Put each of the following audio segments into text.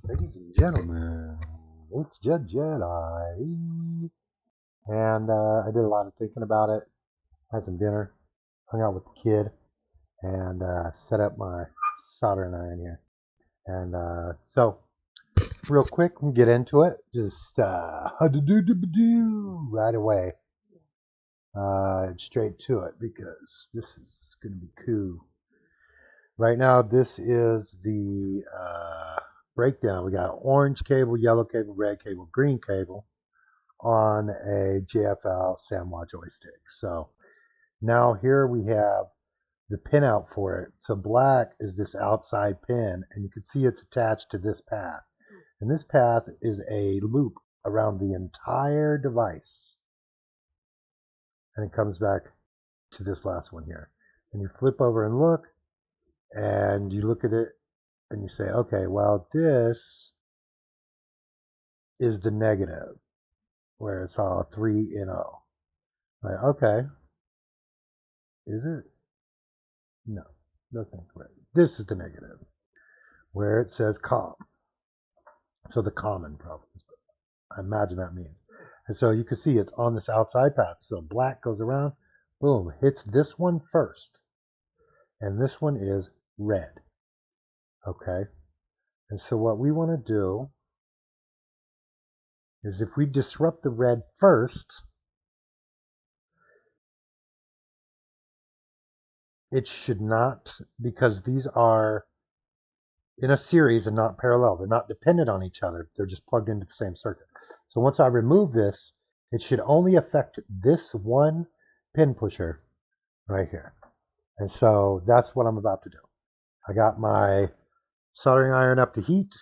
Ladies and gentlemen, it's Jed Jedi. And I did a lot of thinking about it, had some dinner, hung out with the kid, and set up my soldering iron here. And so, real quick, we'll get into it. Just right away. Straight to it because this is going to be cool. Right now, this is the breakdown. We got orange cable, yellow cable, red cable, green cable on a JFL Sanwa joystick. So now here we have the pinout for it. So black is this outside pin, and you can see it's attached to this path. And this path is a loop around the entire device. And it comes back to this last one here. And you flip over and look, and you look at it, and you say, okay, well, this is the negative, where it's all 3NO. Like, okay. Is it? No, that's incorrect. This is the negative, where it says COM. So the common problems, I imagine that means. And so you can see it's on this outside path. So black goes around, boom, hits this one first. And this one is red. Okay? And so what we want to do is if we disrupt the red first, it should not, because these are in a series and not parallel. They're not dependent on each other. They're just plugged into the same circuit. So once I remove this, it should only affect this one pin pusher right here. And so that's what I'm about to do. I got my soldering iron up to heat.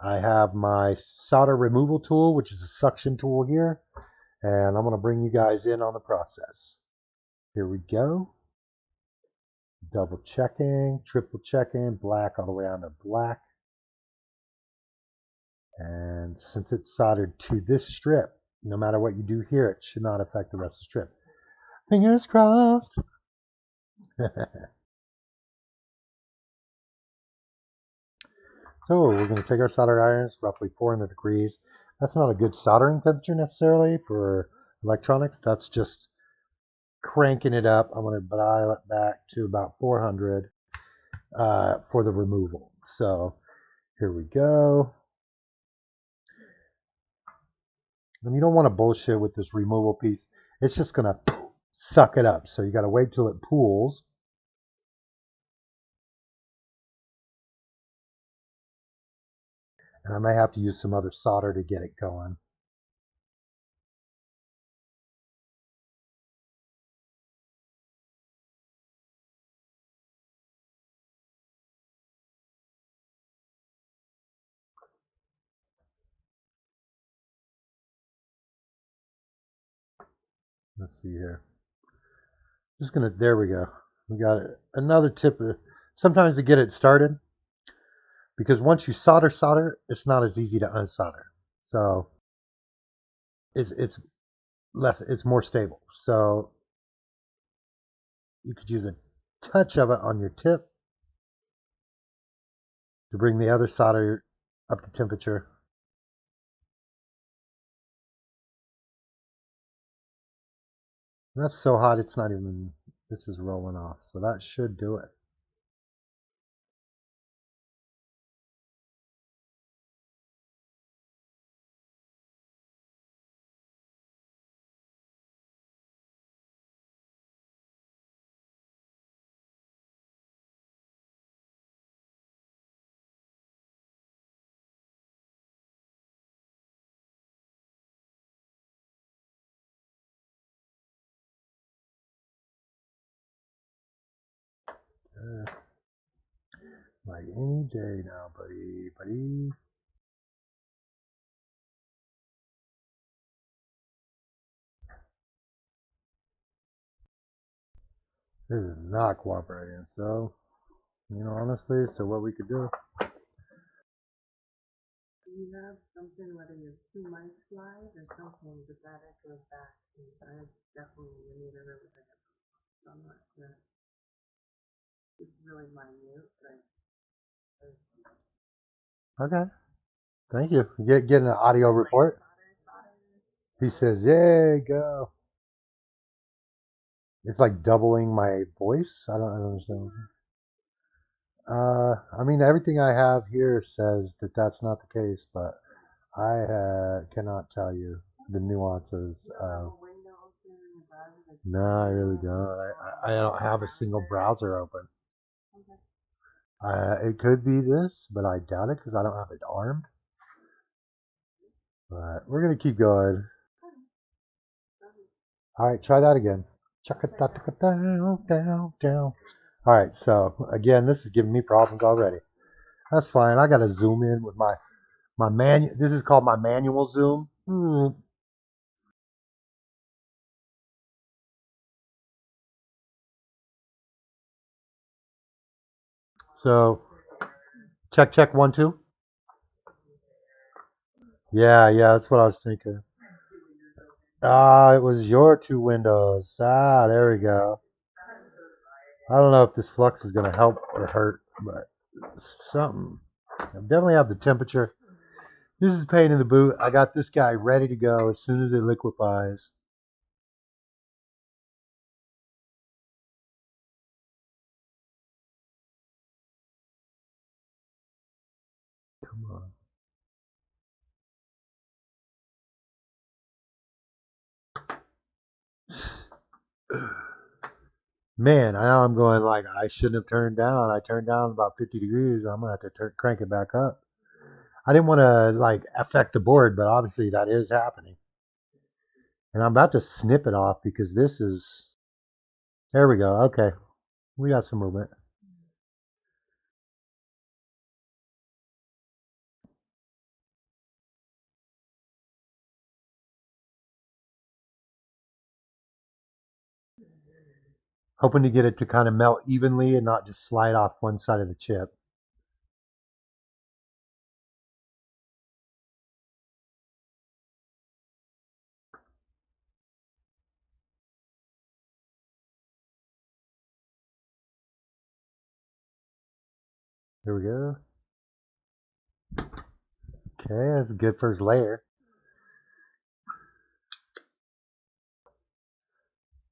I have my solder removal tool, which is a suction tool here. And I'm going to bring you guys in on the process. Here we go. Double checking, triple checking, black all the way on to black. And since it's soldered to this strip, no matter what you do here, it should not affect the rest of the strip. Fingers crossed. So we're going to take our solder irons, roughly 400 degrees. That's not a good soldering temperature necessarily for electronics. That's just cranking it up. I'm going to dial it back to about 400 for the removal. So here we go. And you don't want to bullshit with this removal piece. It's just going to suck it up. So you got to wait till it pools. And I may have to use some other solder to get it going. Let's see here. Just gonna, there we go. We got it. Another tip, sometimes to get it started, because once you solder, it's not as easy to unsolder. So it's less, it's more stable. So you could use a touch of it on your tip to bring the other solder up to temperature. And that's so hot it's not even, this is rolling off. So that should do it. Like any day now, buddy. This is not cooperating. So, honestly, so what we could do. Do you have something, whether you have 2 mic slides or something, but that echoes back? I definitely need a really big so I'm not sure. It's really minute, but Okay. Thank you. Getting an audio report. He says, "Yay, go." It's like doubling my voice. I don't understand. I mean, everything I have here says that that's not the case, but I cannot tell you the nuances of. No, I really don't. I don't have a single browser open. It could be this, but I doubt it because I don't have it armed. But we're gonna keep going. All right, try that again. Chuck it down, down, down. All right, so again, this is giving me problems already. That's fine. I gotta zoom in with my manual. This is called my manual zoom. So check 1 2. Yeah, that's what I was thinking. Ah, it was your 2 windows. Ah, there we go. I don't know if this flux is gonna help or hurt, but something. I definitely have the temperature. This is pain in the boot. I got this guy ready to go as soon as it liquefies. Come on. Man, now I'm going like I shouldn't have turned down. I turned down about 50 degrees. I'm gonna have to crank it back up. I didn't want to like affect the board, but obviously that is happening. And I'm about to snip it off because this is. There we go. Okay, we got some movement. Hoping to get it to kind of melt evenly and not just slide off one side of the chip. Here we go. Okay, that's a good first layer.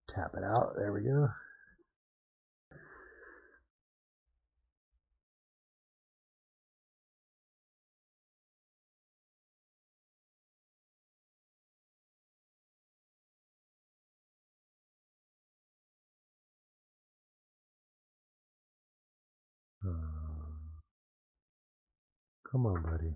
Tap it out. There we go. Come on, buddy.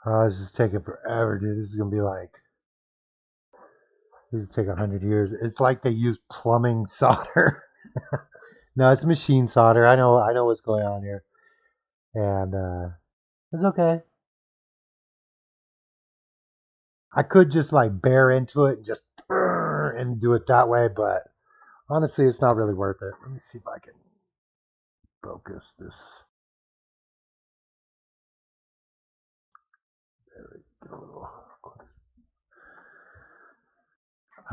Oh, this is taking forever, dude. This is gonna be like this is take 100 years. It's like they use plumbing solder. No, it's machine solder. I know what's going on here, and it's okay. I could just like bear into it and just and do it that way, but honestly, it's not really worth it. Let me see if I can focus this. There we go.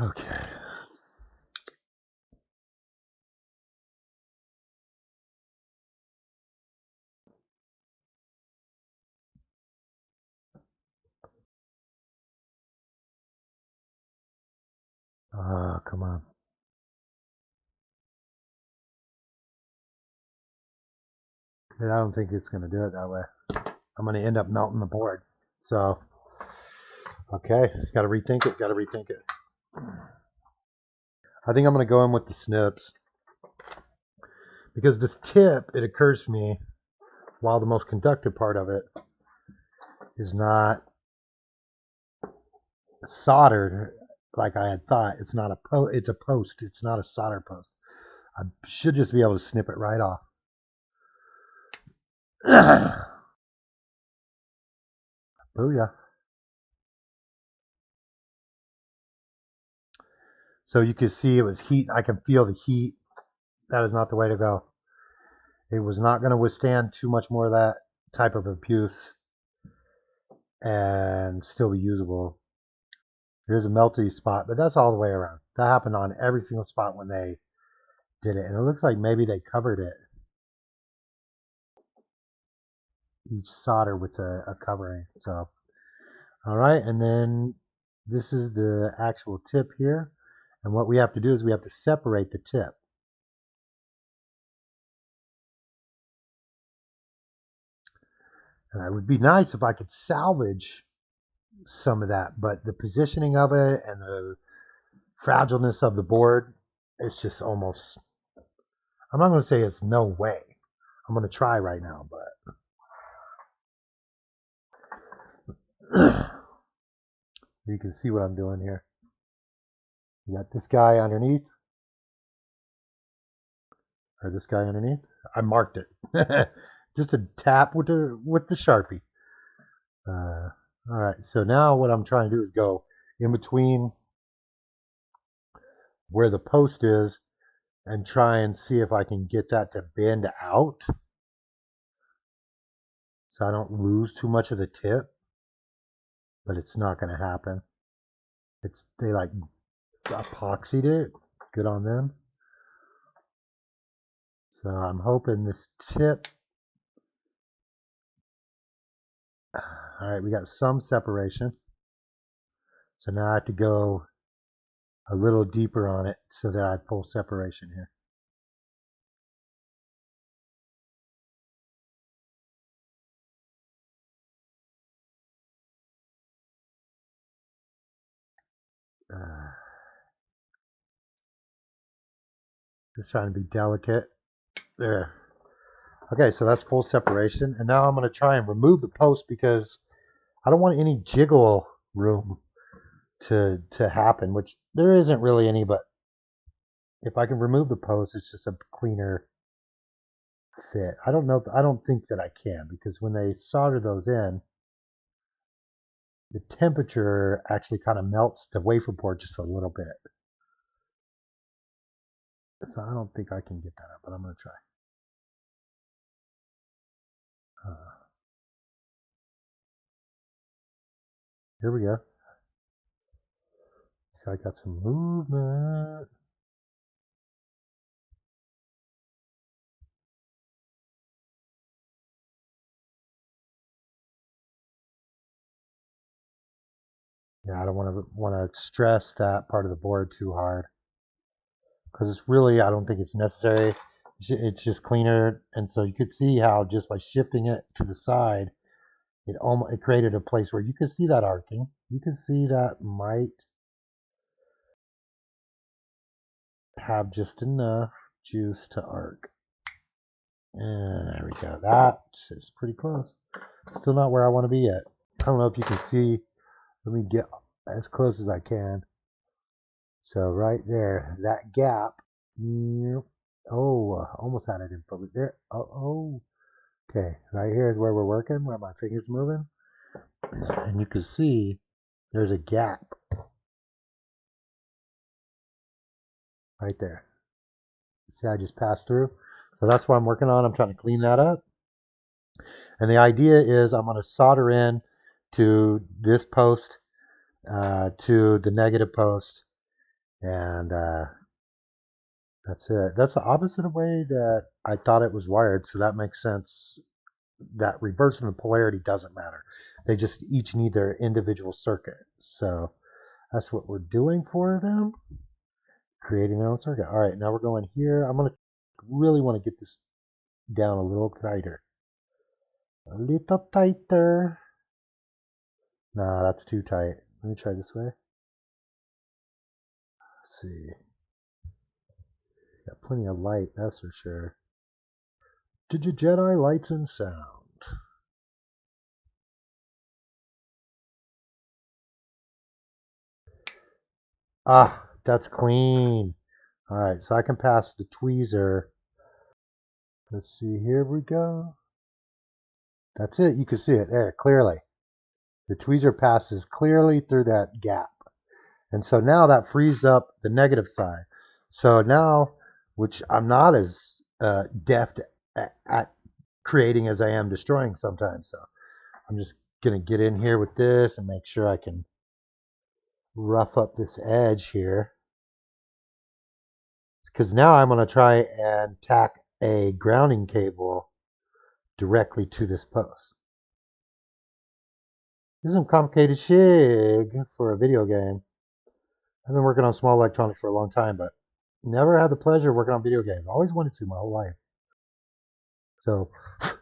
Okay. Come on. I don't think it's gonna do it that way. I'm gonna end up melting the board. So, okay, gotta rethink it. Gotta rethink it. I think I'm gonna go in with the snips because this tip, it occurs to me, while the most conductive part of it is not soldered like I had thought. It's not it's a post. It's not a solder post. I should just be able to snip it right off. Booyah. So you can see it was heat. I can feel the heat. That is not the way to go. It was not going to withstand too much more of that type of abuse. and still be usable. There's a melty spot, but that's all the way around. That happened on every single spot when they did it. And it looks like maybe they covered it, each solder with a covering. So, all right. And then this is the actual tip here. And what we have to do is we have to separate the tip. And it would be nice if I could salvage some of that, but the positioning of it and the fragileness of the board, it's just almost, I'm not going to say it's no way. I'm going to try right now, but you can see what I'm doing here. You got this guy underneath, or this guy underneath. I marked it. Just a tap with the Sharpie. All right, so now what I'm trying to do is go in between where the post is and try and see if I can get that to bend out so I don't lose too much of the tip, but it's not going to happen. They like epoxied it. Good on them. So I'm hoping this tip. All right, we got some separation. So now I have to go a little deeper on it so that I have full separation here. Just trying to be delicate. There. Okay, so that's full separation. And now I'm going to try and remove the post because I don't want any jiggle room to happen, which there isn't really any, but if I can remove the post, it's just a cleaner fit. I don't think that I can, because when they solder those in, the temperature actually kind of melts the wafer board just a little bit. So I don't think I can get that up, but I'm going to try. Here we go. So I got some movement. Yeah, I don't want to stress that part of the board too hard, because it's really, I don't think it's necessary. It's just cleaner, and so you could see how just by shifting it to the side, it created a place where you could see that arcing. You can see that might have just enough juice to arc. And there we go. That is pretty close. Still not where I want to be yet. I don't know if you can see. Let me get as close as I can. So right there, that gap. Oh, almost had it in focus there. Oh, okay. Right here is where we're working, where my finger's moving. And you can see there's a gap right there. See, I just passed through. So that's what I'm working on. I'm trying to clean that up. And the idea is I'm going to solder in to this post, to the negative post, and that's it. That's the opposite of the way that I thought it was wired, so that makes sense. That reversing the polarity doesn't matter. They just each need their individual circuit. So that's what we're doing for them, creating their own circuit. All right, now we're going here. I'm going to really want to get this down a little tighter. A little tighter. Nah, that's too tight. Let me try this way. Let's see. Got plenty of light, that's for sure. Jedi lights and sound. Ah, that's clean. All right, so I can pass the tweezer. Let's see, here we go. That's it, you can see it there clearly. The tweezer passes clearly through that gap. And so now that frees up the negative side. So now, which I'm not as deft at creating as I am destroying sometimes. So I'm just gonna get in here with this and make sure I can rough up this edge here. Because now I'm gonna try and tack a grounding cable directly to this post. This is some complicated shit for a video game. I've been working on small electronics for a long time, but never had the pleasure of working on video games. Always wanted to my whole life. So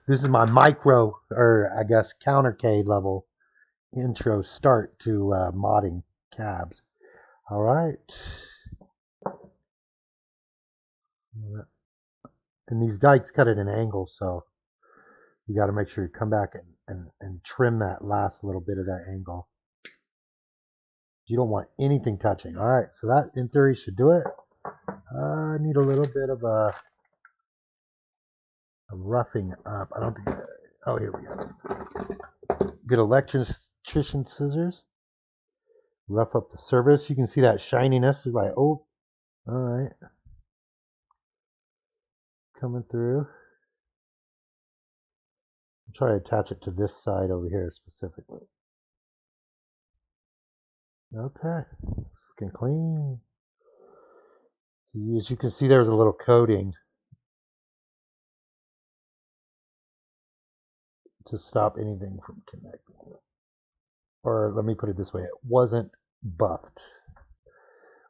this is my micro, or I guess Counter-Cade level intro start to modding cabs. All right. And these dikes cut at an angle, so you got to make sure you come back and trim that last little bit of that angle. You don't want anything touching. All right, so that in theory should do it. I need a little bit of a roughing up. I don't think. Oh, here we go. Good electrician scissors. Rough up the surface. You can see that shininess is like, oh, all right, coming through. Try to attach it to this side over here specifically. Okay, it's looking clean. As you can see, there's a little coating to stop anything from connecting. Or let me put it this way, it wasn't buffed.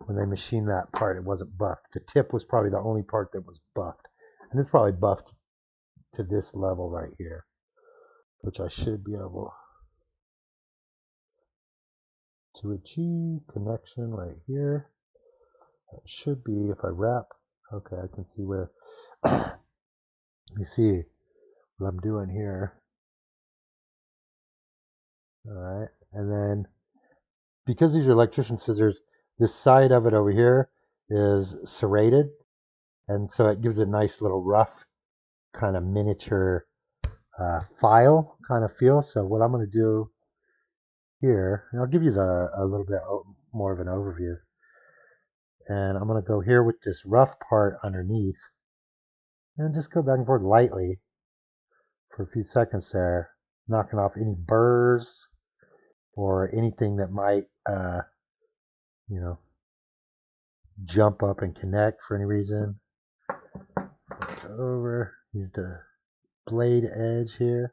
When they machined that part, it wasn't buffed. The tip was probably the only part that was buffed. And it's probably buffed to this level right here, which I should be able to achieve connection right here. That should be, if I wrap, okay, I can see where, you see what I'm doing here. All right, and then because these are electrician scissors, this side of it over here is serrated, and so it gives it a nice little rough kind of miniature file kind of feel. So what I'm going to do here, and I'll give you a little bit more of an overview, and I'm going to go here with this rough part underneath and just go back and forth lightly for a few seconds there, knocking off any burrs or anything that might you know, jump up and connect for any reason. Over, use the blade edge here.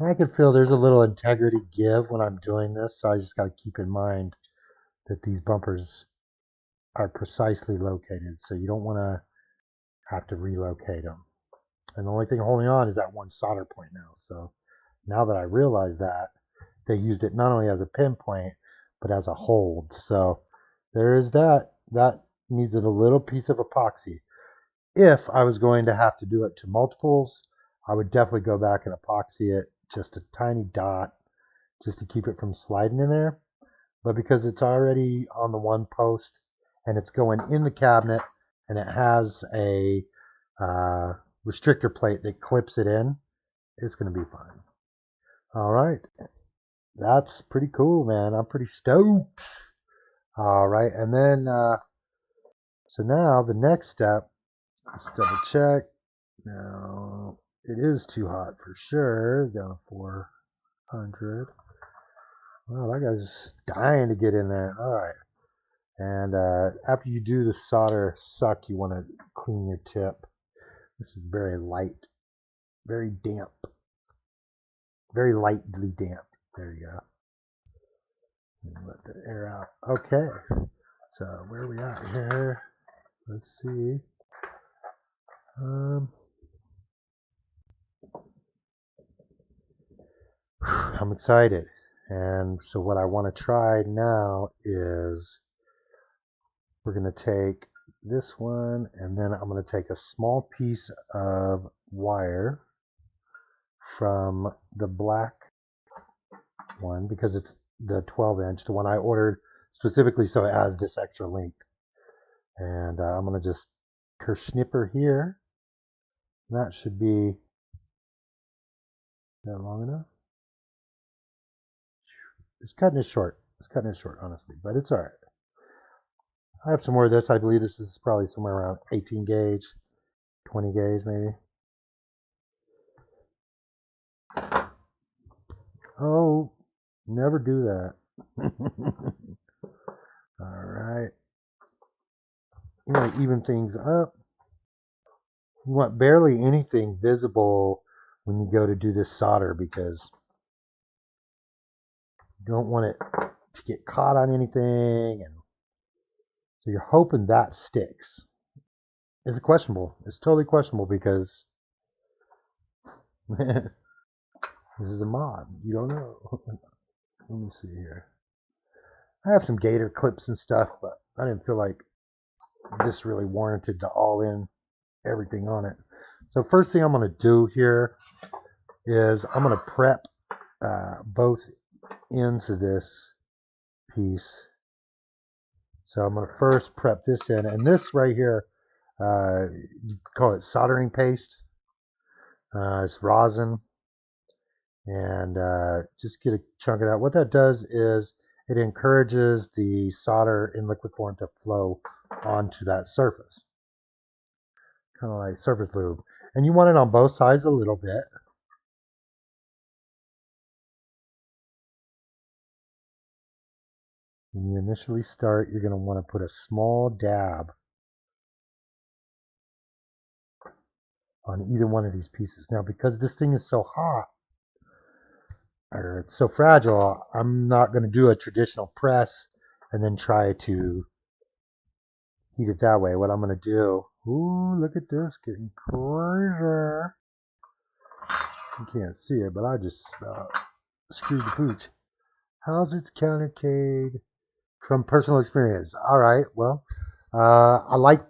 I can feel there's a little integrity give when I'm doing this, so I just got to keep in mind that these bumpers are precisely located, so you don't want to have to relocate them. And the only thing holding on is that one solder point now. So now that I realize that, they used it not only as a pinpoint, but as a hold. So there is that. That needs a little piece of epoxy. If I was going to have to do it to multiples, I would definitely go back and epoxy it just a tiny dot just to keep it from sliding in there. But because it's already on the one post and it's going in the cabinet and it has a restrictor plate that clips it in, it's going to be fine. All right. That's pretty cool, man. I'm pretty stoked. All right. And then, so now the next step, let's double check. Now, it is too hot for sure. Down to 400. Wow, that guy's dying to get in there. All right. And after you do the solder suck, you want to clean your tip. This is very light, very damp, very lightly damp. There you go. And let the air out. Okay. So where are we at here? Let's see. I'm excited. And so what I want to try now is we're going to take this one and then I'm going to take a small piece of wire from the black one because it's the 12-inch, the one I ordered specifically so it has this extra length. And I'm going to just kersnipper here. That should be that long enough. It's cutting it short. It's cutting it short, honestly, but it's all right. I have some more of this. I believe this is probably somewhere around 18 gauge, 20 gauge maybe. Oh, never do that. All right. You want to even things up. You want barely anything visible when you go to do this solder because you don't want it to get caught on anything. And so you're hoping that sticks. It's questionable. It's totally questionable because this is a mod. You don't know. Let me see here. I have some gator clips and stuff, but I didn't feel like this really warranted the all-in everything on it. So first thing I'm going to do here is I'm going to prep both ends of this piece. So I'm going to first prep this in, and this right here, you call it soldering paste. It's rosin, and just get a chunk of that. What that does is it encourages the solder in liquid form to flow onto that surface, kind of like surface lube. And you want it on both sides a little bit. When you initially start, you're going to want to put a small dab on either one of these pieces. Now, because this thing is so hot, or it's so fragile, I'm not going to do a traditional press and then try to heat it that way. What I'm going to do, ooh, look at this, getting closer. You can't see it, but I just screwed the pooch. How's its Counter-Cade? From personal experience. All right, well, I like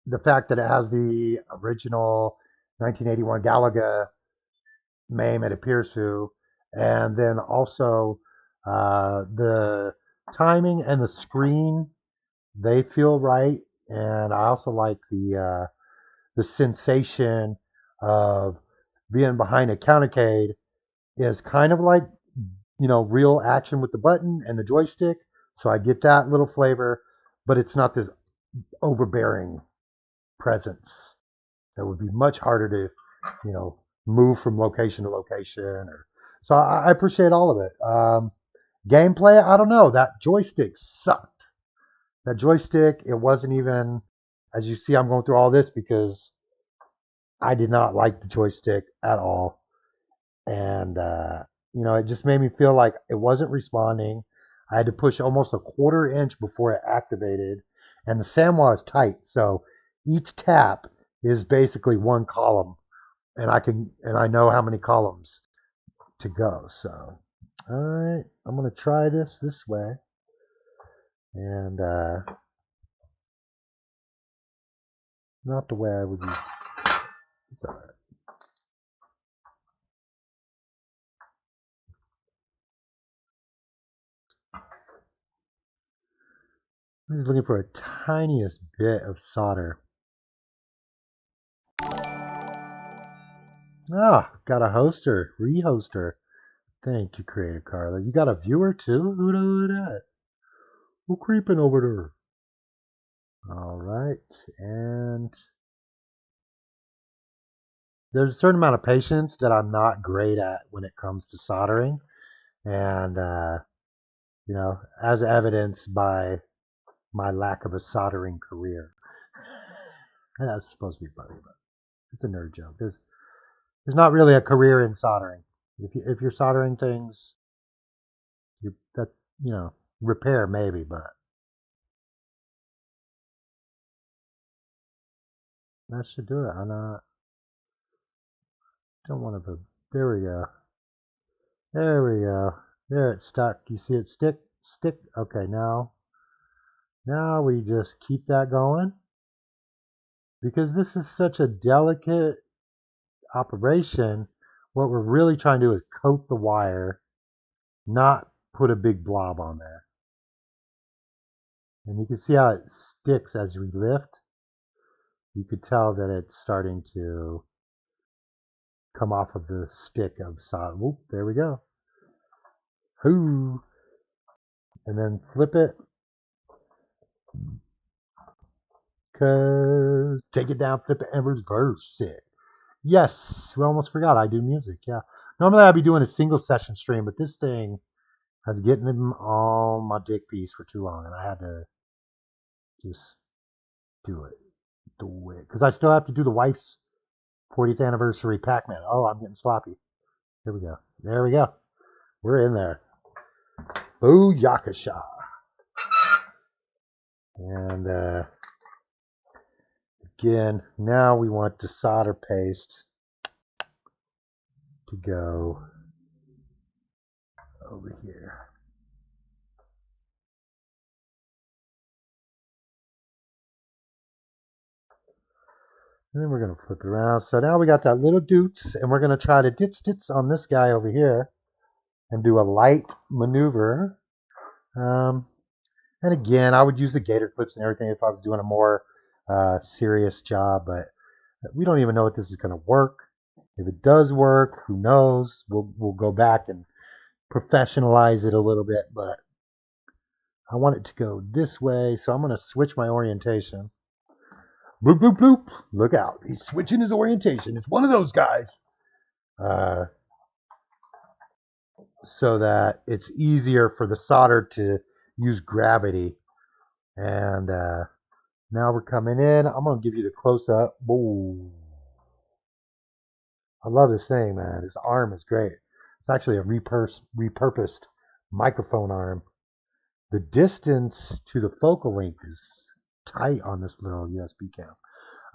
the fact that it has the original 1981 Galaga MAME, it appears to, and then also the timing and the screen, they feel right, and I also like the sensation of being behind a Counter-Cade is kind of like, you know, real action with the button and the joystick. So I get that little flavor, but it's not this overbearing presence that would be much harder to, you know, move from location to location. So I appreciate all of it. Gameplay, I don't know. That joystick sucked. That joystick, it wasn't even, as you see, I'm going through all this because I did not like the joystick at all. And, you know, it just made me feel like it wasn't responding. I had to push almost a quarter inch before it activated. And the Sanwa is tight, so each tap is basically one column, and I know how many columns to go. So, all right, I'm gonna try this way, and not the way I would use. It's all right. I'm just looking for a tiniest bit of solder. Ah, got a hoster, rehoster. Thank you, Creative Carla. You got a viewer too? Who that? Who creeping over there? All right, and there's a certain amount of patience that I'm not great at when it comes to soldering, and you know, as evidenced by my lack of a soldering career. And that's supposed to be funny, but it's a nerd joke. There's not really a career in soldering. If you're soldering things, that, you know, repair maybe, but that should do it. I don't want to. There we go. There we go. There it's stuck. You see it stick? Stick. Okay, now we just keep that going because this is such a delicate operation. What we're really trying to do is coat the wire, not put a big blob on there. And you can see how it sticks as we lift. You could tell that it's starting to come off of the stick of solid. Whoop, there we go. Hoo. And then flip it. Cause take it down, flip it, and reverse it. Yes, we almost forgot I do music. Yeah. Normally I'd be doing a single session stream, but this thing has getting them on my dick piece for too long, and I had to just do it. Do it. Because I still have to do the wife's 40th anniversary Pac-Man. Oh, I'm getting sloppy. Here we go. There we go. We're in there. Booyakasha. And again, now we want the solder paste to go over here. And then we're going to flip it around. So now we got that little doots, and we're going to try to ditz on this guy over here and do a light maneuver. And again, I would use the gator clips and everything if I was doing a more serious job, but we don't even know if this is going to work. If it does work, who knows? We'll go back and professionalize it a little bit, but I want it to go this way, so I'm going to switch my orientation. Bloop, bloop, bloop. Look out. He's switching his orientation. It's one of those guys. So that it's easier for the solder to use gravity. And now we're coming in. I'm going to give you the close-up. Whoa. I love this thing, man. This arm is great. It's actually a repurposed microphone arm. The distance to the focal length is tight on this little USB cam.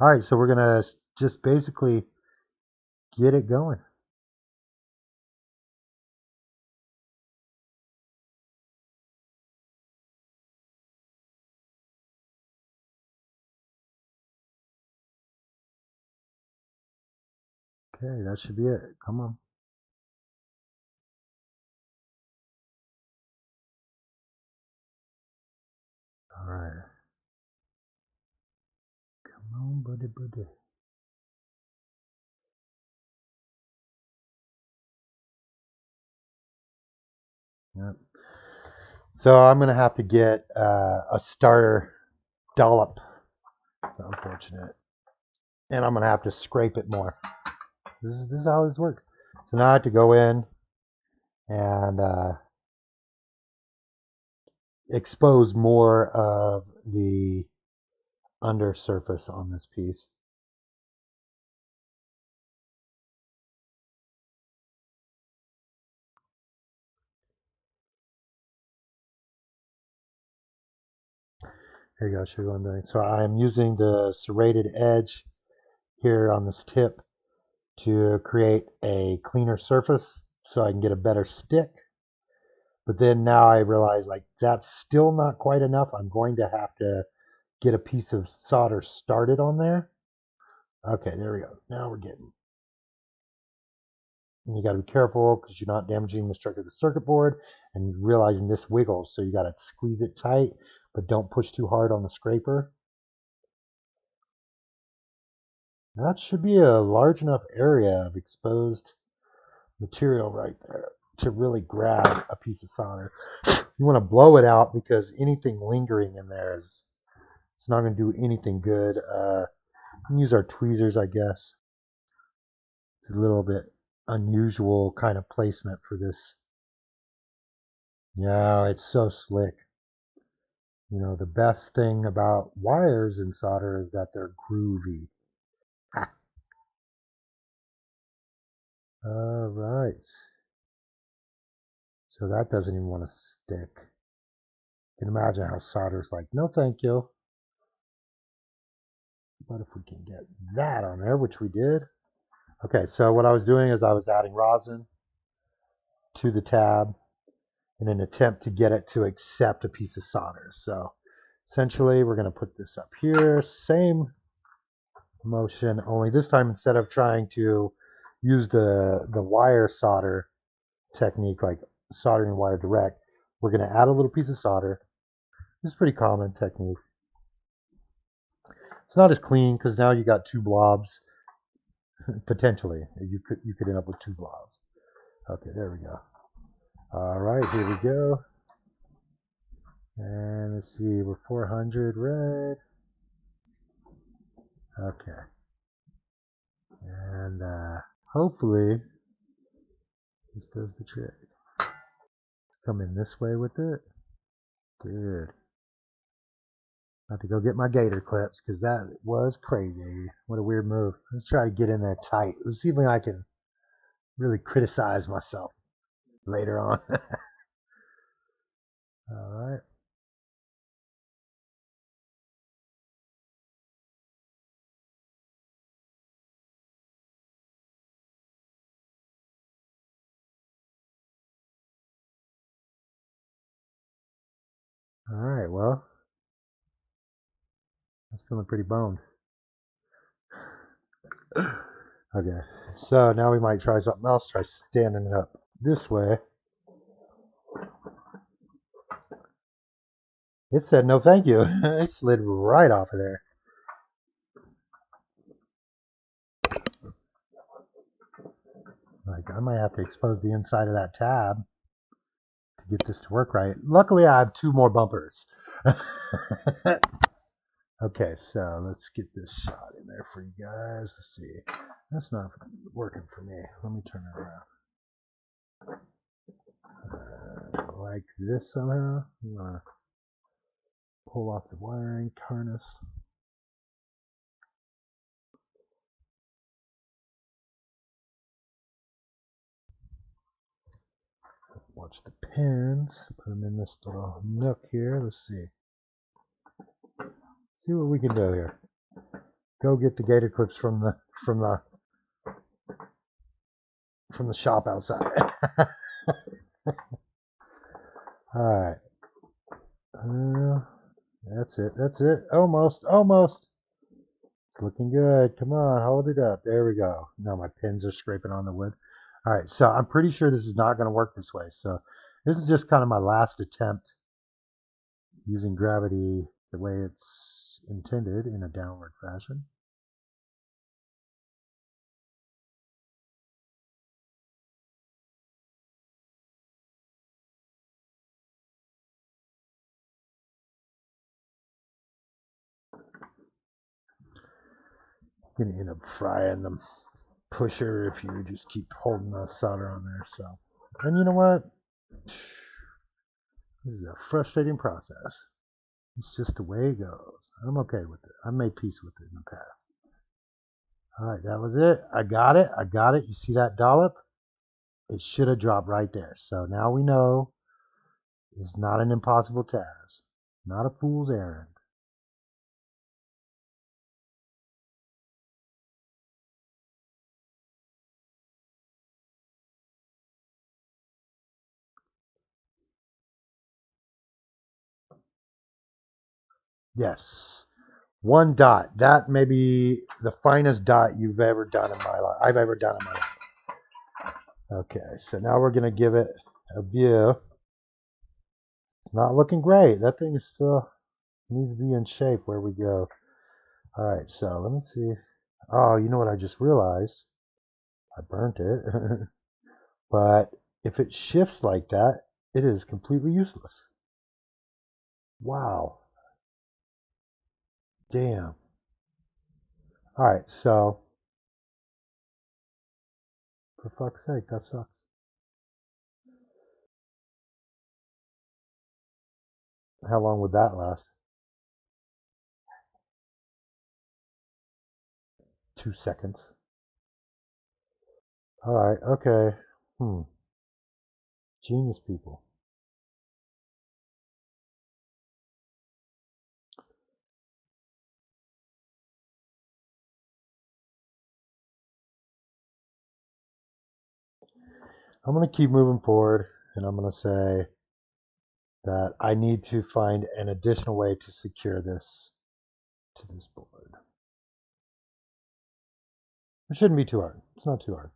All right, so we're going to just basically get it going. Okay, that should be it. Come on. All right. Come on, buddy, buddy. Yep. So I'm going to have to get a starter dollop. It's unfortunate. And I'm going to have to scrape it more. This is how this works. So now I have to go in and expose more of the undersurface on this piece. Here you go, show you what I'm doing. So I'm using the serrated edge here on this tip to create a cleaner surface so I can get a better stick. But then now I realize like that's still not quite enough. I'm going to have to get a piece of solder started on there. Okay, there we go. Now we're getting. And you got to be careful because you're not damaging the structure of the circuit board and realizing this wiggles. So you got to squeeze it tight, but don't push too hard on the scraper. That should be a large enough area of exposed material right there to really grab a piece of solder. You want to blow it out because anything lingering in there is it's not going to do anything good. We can use our tweezers, I guess. It's a little bit unusual kind of placement for this. Yeah, it's so slick. You know, the best thing about wires in solder is that they're groovy. All right. So that doesn't even want to stick. You can imagine how solder's like, no thank you. But if we can get that on there, which we did. Okay, so what I was doing is I was adding rosin to the tab in an attempt to get it to accept a piece of solder. So essentially we're going to put this up here, same motion, only this time instead of trying to use the wire solder technique like soldering wire direct, we're going to add a little piece of solder. This is a pretty common technique. It's not as clean because now you got two blobs. Potentially, you could end up with two blobs. Okay, there we go. All right, here we go. And let's see, we're 400 red. Okay. And hopefully this does the trick. Let's come in this way with it. Good. I have to go get my gator clips because that was crazy. What a weird move. Let's try to get in there tight. Let's see if I can really criticize myself later on. All right. All right. Well, I was feeling pretty boned. Okay. So now we might try something else. Try standing it up this way. It said no thank you. It slid right off of there. Like I might have to expose the inside of that tab to get this to work right. Luckily I have 2 more bumpers. Okay, so let's get this shot in there for you guys. Let's see. That's not working for me. Let me turn it around. Like this somehow. You want to pull off the wiring harness. Watch the pins. Put them in this little nook here. Let's see. See what we can do here. Go get the gator clips from the shop outside. All right. That's it. That's it. Almost. Almost. It's looking good. Come on, hold it up. There we go. Now my pins are scraping on the wood. All right, so I'm pretty sure this is not going to work this way. So this is just kind of my last attempt using gravity the way it's intended in a downward fashion. I'm going to end up frying the pusher if you just keep holding the solder on there. So, and you know what? This is a frustrating process. It's just the way it goes. I'm okay with it. I've made peace with it in the past. All right, that was it. I got it. I got it. You see that dollop? It should have dropped right there. So now we know it's not an impossible task. Not a fool's errand. Yes. 1 dot. That may be the finest dot you've ever done in my life. I've ever done in my life. Okay, so now we're going to give it a view. Not looking great. That thing is still needs to be in shape where we go. All right, so let me see. Oh, you know what I just realized? I burnt it. But if it shifts like that, it is completely useless. Wow. Damn. All right, so for fuck's sake, that sucks. How long would that last? 2 seconds. All right, okay. Genius people. I'm going to keep moving forward, and I'm going to say that I need to find an additional way to secure this to this board. It shouldn't be too hard. It's not too hard.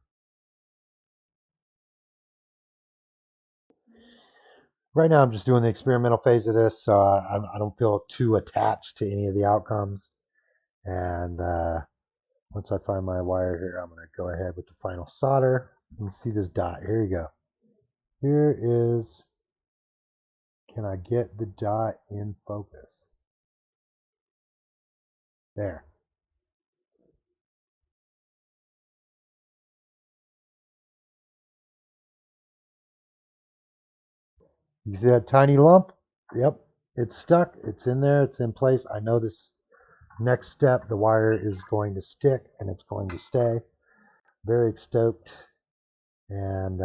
Right now, I'm just doing the experimental phase of this, so I don't feel too attached to any of the outcomes. And once I find my wire here, I'm going to go ahead with the final solder. You can see this dot. Here you go. Here is, can I get the dot in focus? There. You see that tiny lump? Yep, it's stuck. It's in there. It's in place. I know this next step, the wire is going to stick and it's going to stay. Very stoked. And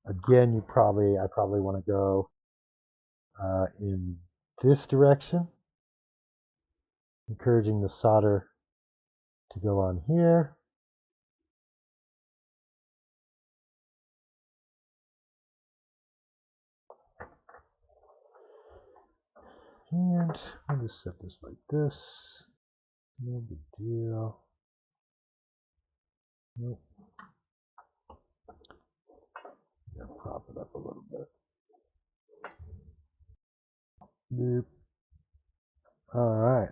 again, I probably want to go in this direction, encouraging the solder to go on here. And I'll just set this like this. No big deal. Nope. Gotta prop it up a little bit. Boop. All right.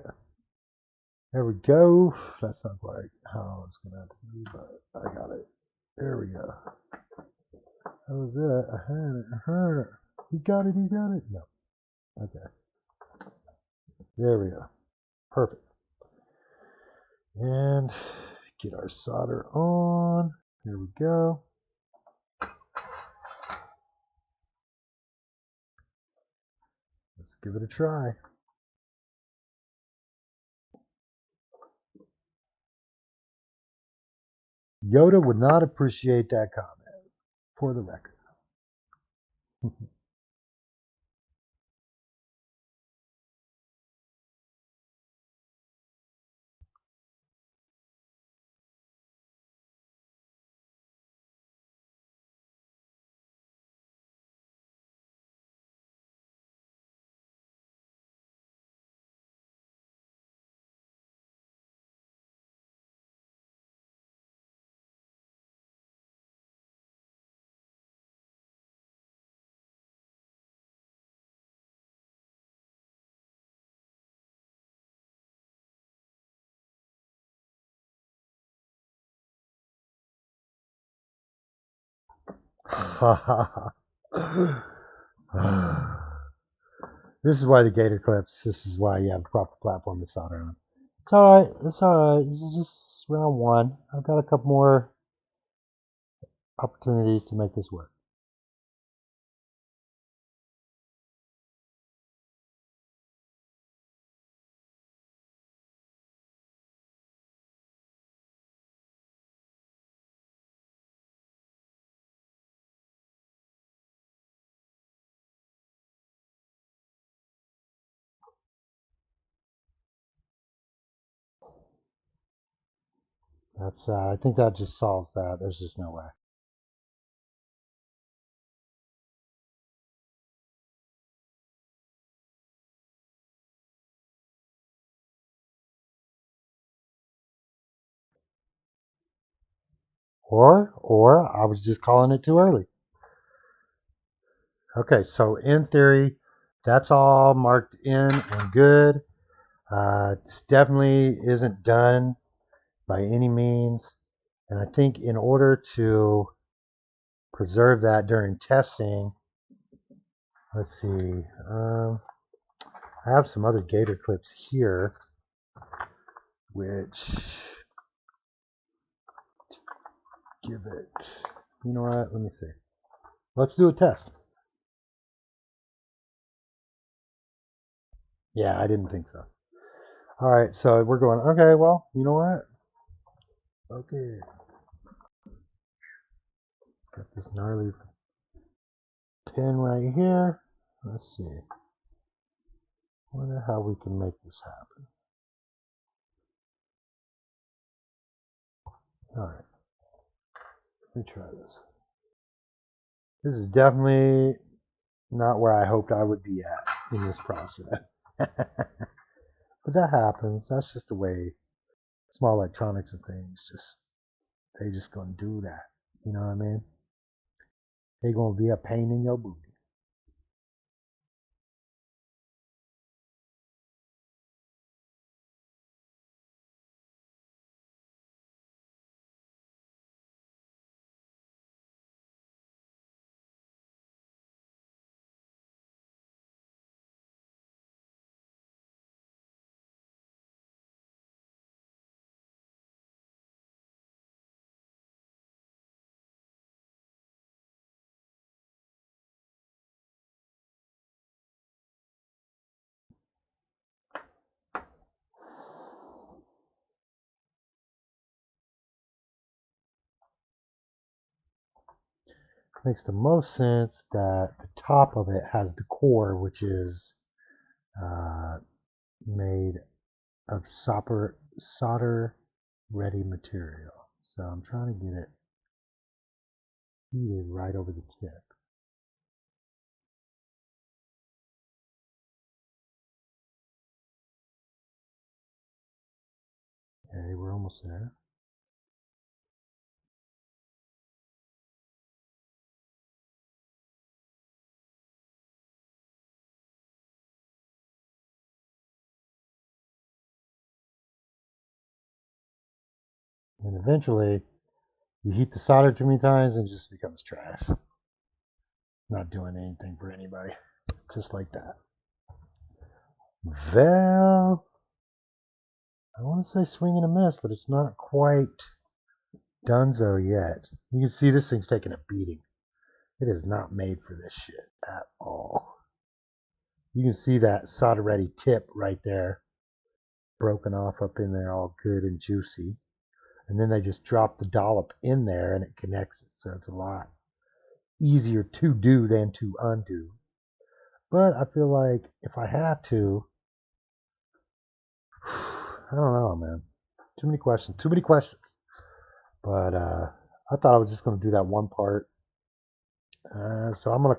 There we go. That's not quite how it's gonna have to be, but I got it. There we go. That was it. I had it. I heard it. He's got it. He got it. No. Okay. There we go. Perfect. And get our solder on. Here we go. Let's give it a try. Yoda would not appreciate that comment, for the record. This is why the gator clips. This is why you have a proper platform to solder on. It's alright. It's alright. This is just round one. I've got a couple more opportunities to make this work. That's I think that just solves that. There's just no way. Or I was just calling it too early. Okay, so in theory, that's all marked in and good. This definitely isn't done by any means. And I think in order to preserve that during testing, let's see, I have some other gator clips here, which give it, you know what, let me see. Let's do a test. Yeah, I didn't think so. All right, so we're going, okay, well, you know what? Okay. Got this gnarly pin right here. Let's see. Wonder how we can make this happen. All right. Let me try this. This is definitely not where I hoped I would be at in this process. But that happens. That's just the way small electronics and things they just gonna do that. You know what I mean? They gonna be a pain in your booty. makes the most sense that the top of it has the core, which is made of solder ready material. So I'm trying to get it heated right over the tip. Okay, we're almost there. And eventually, you heat the solder too many times and it just becomes trash. Not doing anything for anybody. Just like that. Well, I want to say swing and a miss, but it's not quite donezo yet. You can see this thing's taking a beating. It is not made for this shit at all. You can see that solder ready tip right there, broken off up in there, all good and juicy. And then they just drop the dollop in there and it connects it. So it's a lot easier to do than to undo. But I feel like if I had to, I don't know, man. Too many questions. Too many questions. But I thought I was just going to do that one part. So I'm going to